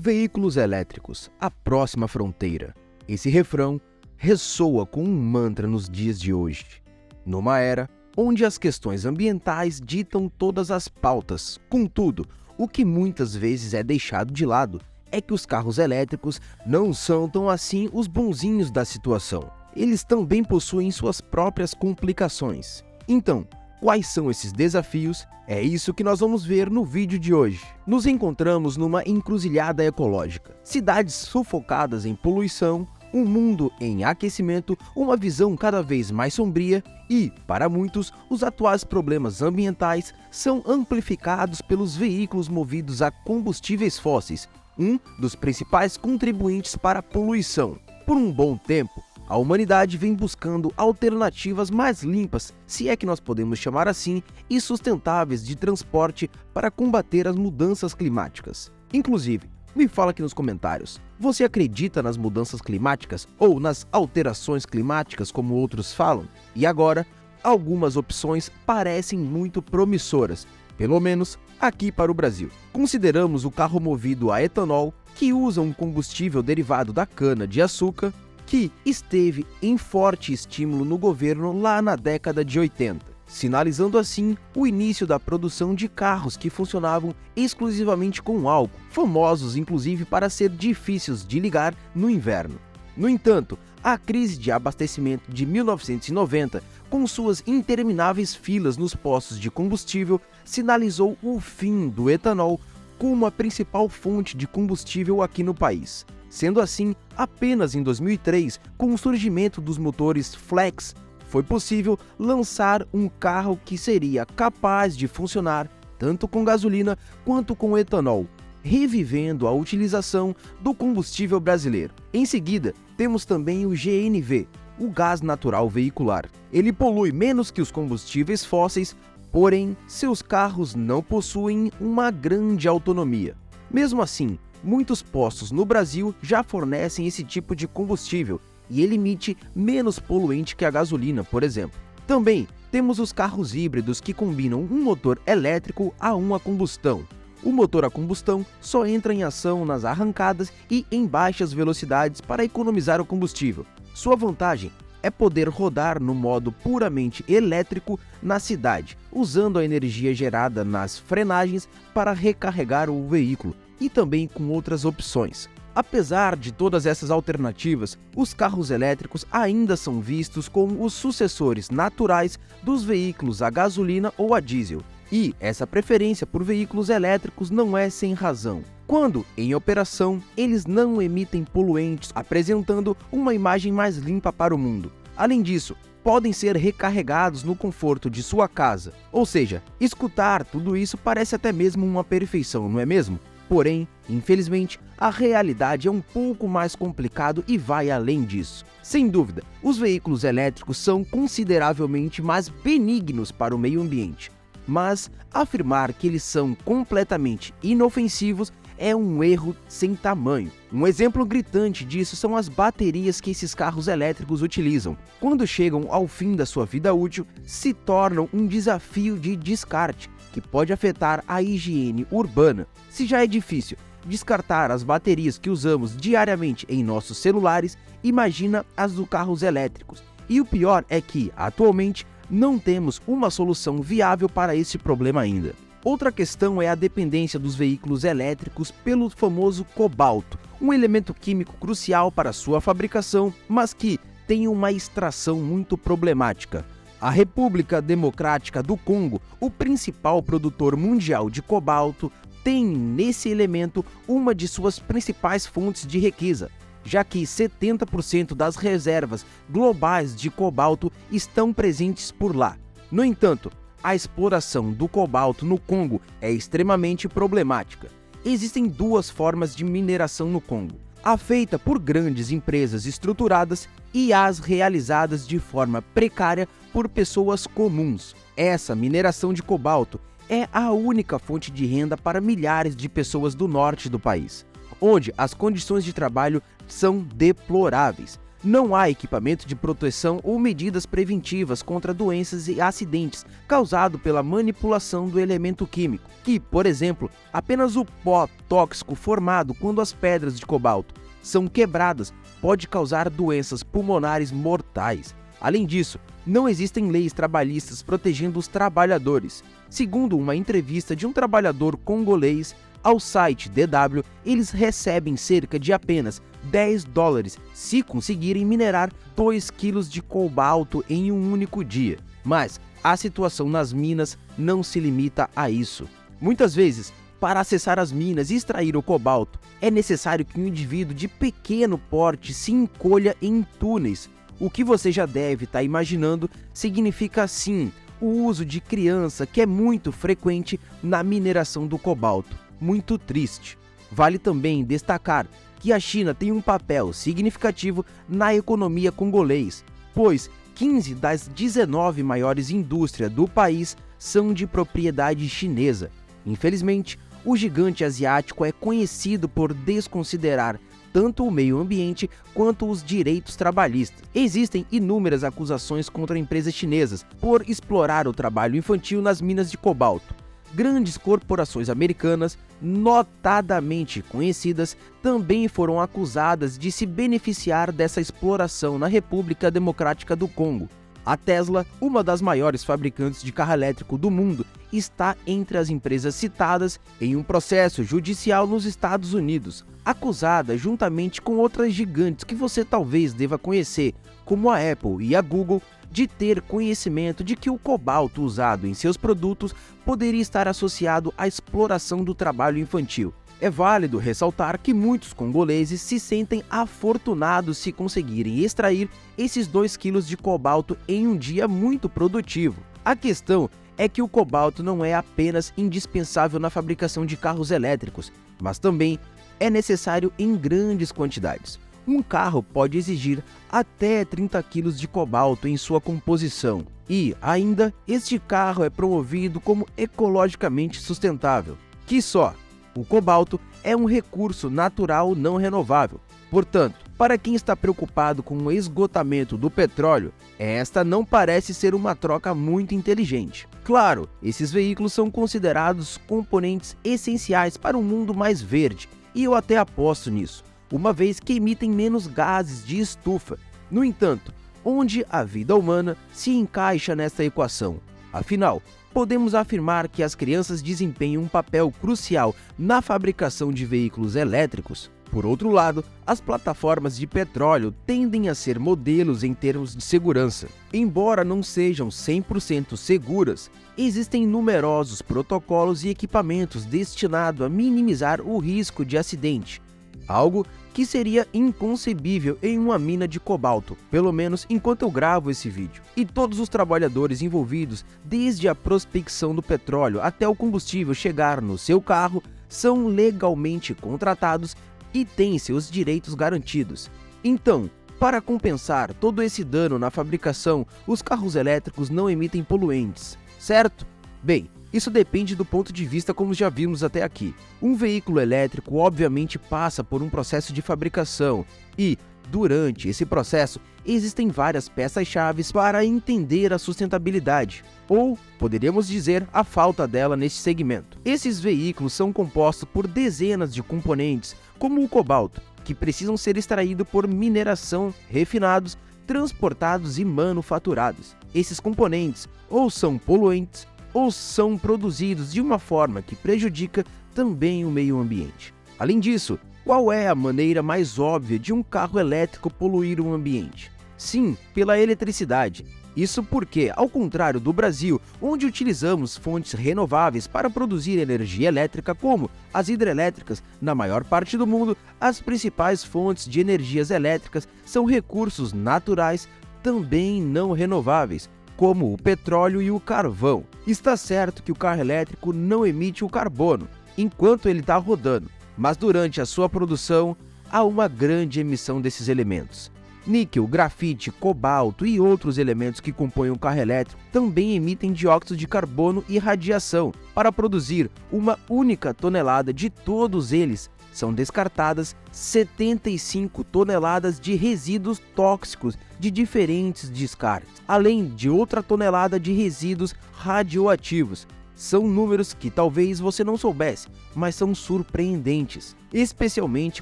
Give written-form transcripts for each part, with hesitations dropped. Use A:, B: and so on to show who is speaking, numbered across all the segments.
A: Veículos elétricos, a próxima fronteira. Esse refrão ressoa com um mantra nos dias de hoje. Numa era onde as questões ambientais ditam todas as pautas. Contudo, o que muitas vezes é deixado de lado é que os carros elétricos não são tão assim os bonzinhos da situação. Eles também possuem suas próprias complicações. Então, quais são esses desafios? É isso que nós vamos ver no vídeo de hoje. Nos encontramos numa encruzilhada ecológica. Cidades sufocadas em poluição, um mundo em aquecimento, uma visão cada vez mais sombria e, para muitos, os atuais problemas ambientais são amplificados pelos veículos movidos a combustíveis fósseis, um dos principais contribuintes para a poluição. Por um bom tempo, a humanidade vem buscando alternativas mais limpas, se é que nós podemos chamar assim, e sustentáveis de transporte para combater as mudanças climáticas. Inclusive, me fala aqui nos comentários, você acredita nas mudanças climáticas ou nas alterações climáticas como outros falam? E agora, algumas opções parecem muito promissoras, pelo menos aqui para o Brasil. Consideramos o carro movido a etanol, que usa um combustível derivado da cana-de-açúcar, que esteve em forte estímulo no governo lá na década de 80, sinalizando assim o início da produção de carros que funcionavam exclusivamente com álcool, famosos inclusive para ser difíceis de ligar no inverno. No entanto, a crise de abastecimento de 1990, com suas intermináveis filas nos postos de combustível, sinalizou o fim do etanol como a principal fonte de combustível aqui no país. Sendo assim, apenas em 2003, com o surgimento dos motores flex, foi possível lançar um carro que seria capaz de funcionar tanto com gasolina quanto com etanol, revivendo a utilização do combustível brasileiro. Em seguida, temos também o GNV, o gás natural veicular. Ele polui menos que os combustíveis fósseis, porém, seus carros não possuem uma grande autonomia. Mesmo assim, muitos postos no Brasil já fornecem esse tipo de combustível e ele emite menos poluente que a gasolina, por exemplo. Também temos os carros híbridos que combinam um motor elétrico a uma combustão. O motor a combustão só entra em ação nas arrancadas e em baixas velocidades para economizar o combustível. Sua vantagem é poder rodar no modo puramente elétrico na cidade, usando a energia gerada nas frenagens para recarregar o veículo, e também com outras opções. Apesar de todas essas alternativas, os carros elétricos ainda são vistos como os sucessores naturais dos veículos a gasolina ou a diesel. E essa preferência por veículos elétricos não é sem razão. Quando em operação, eles não emitem poluentes, apresentando uma imagem mais limpa para o mundo. Além disso, podem ser recarregados no conforto de sua casa. Ou seja, escutar tudo isso parece até mesmo uma perfeição, não é mesmo? Porém, infelizmente, a realidade é um pouco mais complicado e vai além disso. Sem dúvida, os veículos elétricos são consideravelmente mais benignos para o meio ambiente, mas afirmar que eles são completamente inofensivos é um erro sem tamanho. Um exemplo gritante disso são as baterias que esses carros elétricos utilizam. Quando chegam ao fim da sua vida útil, se tornam um desafio de descarte, que pode afetar a higiene urbana. Se já é difícil descartar as baterias que usamos diariamente em nossos celulares, imagina as dos carros elétricos. E o pior é que, atualmente, não temos uma solução viável para esse problema ainda. Outra questão é a dependência dos veículos elétricos pelo famoso cobalto, um elemento químico crucial para sua fabricação, mas que tem uma extração muito problemática. A República Democrática do Congo, o principal produtor mundial de cobalto, tem nesse elemento uma de suas principais fontes de riqueza, já que 70% das reservas globais de cobalto estão presentes por lá. No entanto, a exploração do cobalto no Congo é extremamente problemática. Existem duas formas de mineração no Congo: a feita por grandes empresas estruturadas e as realizadas de forma precária por pessoas comuns. Essa mineração de cobalto é a única fonte de renda para milhares de pessoas do norte do país, onde as condições de trabalho são deploráveis. não há equipamento de proteção ou medidas preventivas contra doenças e acidentes causados pela manipulação do elemento químico, que, por exemplo, apenas o pó tóxico formado quando as pedras de cobalto são quebradas pode causar doenças pulmonares mortais. Além disso, não existem leis trabalhistas protegendo os trabalhadores. Segundo uma entrevista de um trabalhador congolês ao site DW, eles recebem cerca de apenas $10 se conseguirem minerar 2 quilos de cobalto em um único dia. Mas a situação nas minas não se limita a isso. Muitas vezes, para acessar as minas e extrair o cobalto, é necessário que um indivíduo de pequeno porte se encolha em túneis. O que você já deve estar imaginando significa, sim, o uso de criança, que é muito frequente na mineração do cobalto. Muito triste. Vale também destacar que a China tem um papel significativo na economia congolês, pois 15 das 19 maiores indústrias do país são de propriedade chinesa. Infelizmente, o gigante asiático é conhecido por desconsiderar tanto o meio ambiente quanto os direitos trabalhistas. Existem inúmeras acusações contra empresas chinesas por explorar o trabalho infantil nas minas de cobalto. Grandes corporações americanas, notadamente conhecidas, também foram acusadas de se beneficiar dessa exploração na República Democrática do Congo. A Tesla, uma das maiores fabricantes de carro elétrico do mundo, está entre as empresas citadas em um processo judicial nos Estados Unidos, acusada juntamente com outras gigantes que você talvez deva conhecer, como a Apple e a Google, de ter conhecimento de que o cobalto usado em seus produtos poderia estar associado à exploração do trabalho infantil. É válido ressaltar que muitos congoleses se sentem afortunados se conseguirem extrair esses 2 quilos de cobalto em um dia muito produtivo. A questão é que o cobalto não é apenas indispensável na fabricação de carros elétricos, mas também é necessário em grandes quantidades. Um carro pode exigir até 30 quilos de cobalto em sua composição. E, ainda, este carro é promovido como ecologicamente sustentável. Que só, o cobalto é um recurso natural não renovável. Portanto, para quem está preocupado com o esgotamento do petróleo, esta não parece ser uma troca muito inteligente. Claro, esses veículos são considerados componentes essenciais para um mundo mais verde, e eu até aposto nisso, uma vez que emitem menos gases de estufa. No entanto, onde a vida humana se encaixa nesta equação? Afinal, podemos afirmar que as crianças desempenham um papel crucial na fabricação de veículos elétricos? Por outro lado, as plataformas de petróleo tendem a ser modelos em termos de segurança. Embora não sejam 100% seguras, existem numerosos protocolos e equipamentos destinados a minimizar o risco de acidente, algo que seria inconcebível em uma mina de cobalto, pelo menos enquanto eu gravo esse vídeo. E todos os trabalhadores envolvidos, desde a prospecção do petróleo até o combustível chegar no seu carro, são legalmente contratados e têm seus direitos garantidos. Então, para compensar todo esse dano na fabricação, os carros elétricos não emitem poluentes, certo? Bem, isso depende do ponto de vista, como já vimos até aqui. Um veículo elétrico obviamente passa por um processo de fabricação e, durante esse processo, existem várias peças-chave para entender a sustentabilidade, ou, poderíamos dizer, a falta dela neste segmento. Esses veículos são compostos por dezenas de componentes, como o cobalto, que precisam ser extraídos por mineração, refinados, transportados e manufaturados. Esses componentes ou são poluentes, ou são produzidos de uma forma que prejudica também o meio ambiente. Além disso, qual é a maneira mais óbvia de um carro elétrico poluir o ambiente? Sim, pela eletricidade. Isso porque, ao contrário do Brasil, onde utilizamos fontes renováveis para produzir energia elétrica, como as hidrelétricas, na maior parte do mundo, as principais fontes de energias elétricas são recursos naturais também não renováveis, como o petróleo e o carvão. Está certo que o carro elétrico não emite o carbono enquanto ele está rodando, mas durante a sua produção há uma grande emissão desses elementos. Níquel, grafite, cobalto e outros elementos que compõem o carro elétrico também emitem dióxido de carbono e radiação. Para produzir uma única tonelada de todos eles, são descartadas 75 toneladas de resíduos tóxicos de diferentes descartes, além de outra tonelada de resíduos radioativos. São números que talvez você não soubesse, mas são surpreendentes, especialmente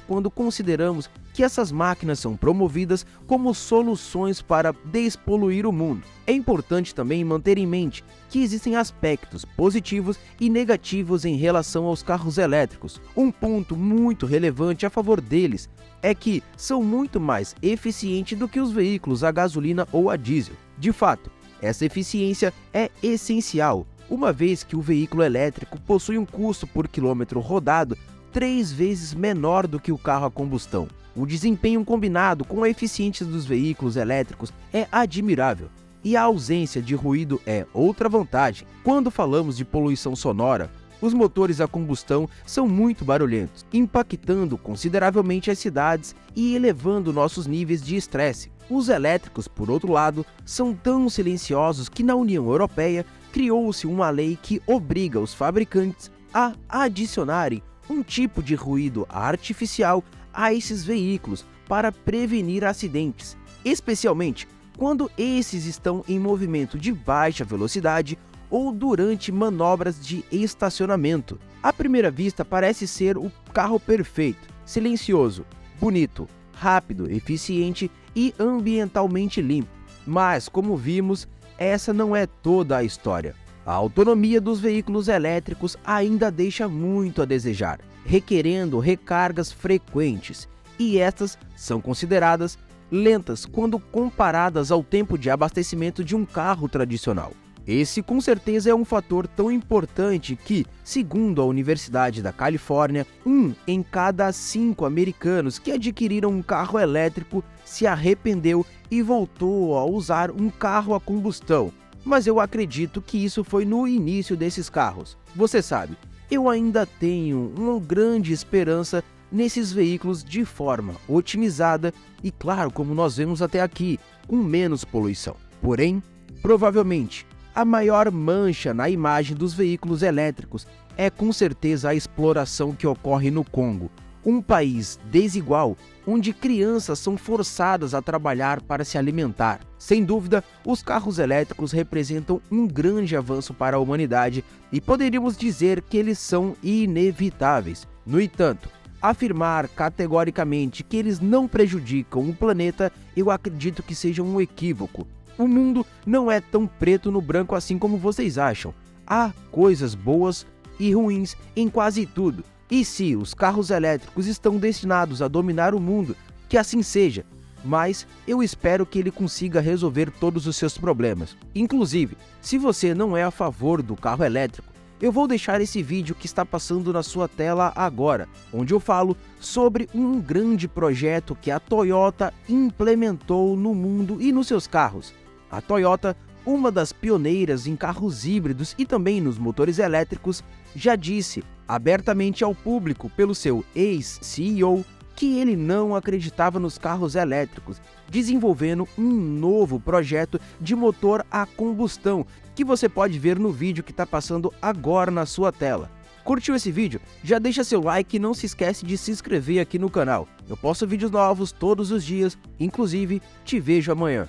A: quando consideramos que essas máquinas são promovidas como soluções para despoluir o mundo. É importante também manter em mente que existem aspectos positivos e negativos em relação aos carros elétricos. Um ponto muito relevante a favor deles é que são muito mais eficientes do que os veículos a gasolina ou a diesel. De fato, essa eficiência é essencial, uma vez que o veículo elétrico possui um custo por quilômetro rodado 3 vezes menor do que o carro a combustão. O desempenho combinado com a eficiência dos veículos elétricos é admirável, e a ausência de ruído é outra vantagem. Quando falamos de poluição sonora, os motores a combustão são muito barulhentos, impactando consideravelmente as cidades e elevando nossos níveis de estresse. Os elétricos, por outro lado, são tão silenciosos que na União Europeia criou-se uma lei que obriga os fabricantes a adicionarem um tipo de ruído artificial a esses veículos para prevenir acidentes, especialmente quando esses estão em movimento de baixa velocidade ou durante manobras de estacionamento. À primeira vista parece ser o carro perfeito, silencioso, bonito, rápido, eficiente e ambientalmente limpo. Mas, como vimos, essa não é toda a história. A autonomia dos veículos elétricos ainda deixa muito a desejar, requerendo recargas frequentes, e estas são consideradas lentas quando comparadas ao tempo de abastecimento de um carro tradicional. Esse com certeza é um fator tão importante que, segundo a Universidade da Califórnia, 1 em cada 5 americanos que adquiriram um carro elétrico se arrependeu e voltou a usar um carro a combustão. Mas eu acredito que isso foi no início desses carros. Você sabe, eu ainda tenho uma grande esperança nesses veículos de forma otimizada e, claro, como nós vemos até aqui, com menos poluição. Porém, provavelmente, a maior mancha na imagem dos veículos elétricos é com certeza a exploração que ocorre no Congo, um país desigual onde crianças são forçadas a trabalhar para se alimentar. Sem dúvida, os carros elétricos representam um grande avanço para a humanidade e poderíamos dizer que eles são inevitáveis. No entanto, afirmar categoricamente que eles não prejudicam o planeta, eu acredito que seja um equívoco. O mundo não é tão preto no branco assim como vocês acham. Há coisas boas e ruins em quase tudo. E se os carros elétricos estão destinados a dominar o mundo, que assim seja. Mas eu espero que ele consiga resolver todos os seus problemas. Inclusive, se você não é a favor do carro elétrico, eu vou deixar esse vídeo que está passando na sua tela agora, onde eu falo sobre um grande projeto que a Toyota implementou no mundo e nos seus carros. A Toyota, uma das pioneiras em carros híbridos e também nos motores elétricos, já disse abertamente ao público pelo seu ex-CEO que ele não acreditava nos carros elétricos, desenvolvendo um novo projeto de motor a combustão, que você pode ver no vídeo que está passando agora na sua tela. Curtiu esse vídeo? Já deixa seu like e não se esquece de se inscrever aqui no canal. Eu posto vídeos novos todos os dias, inclusive te vejo amanhã.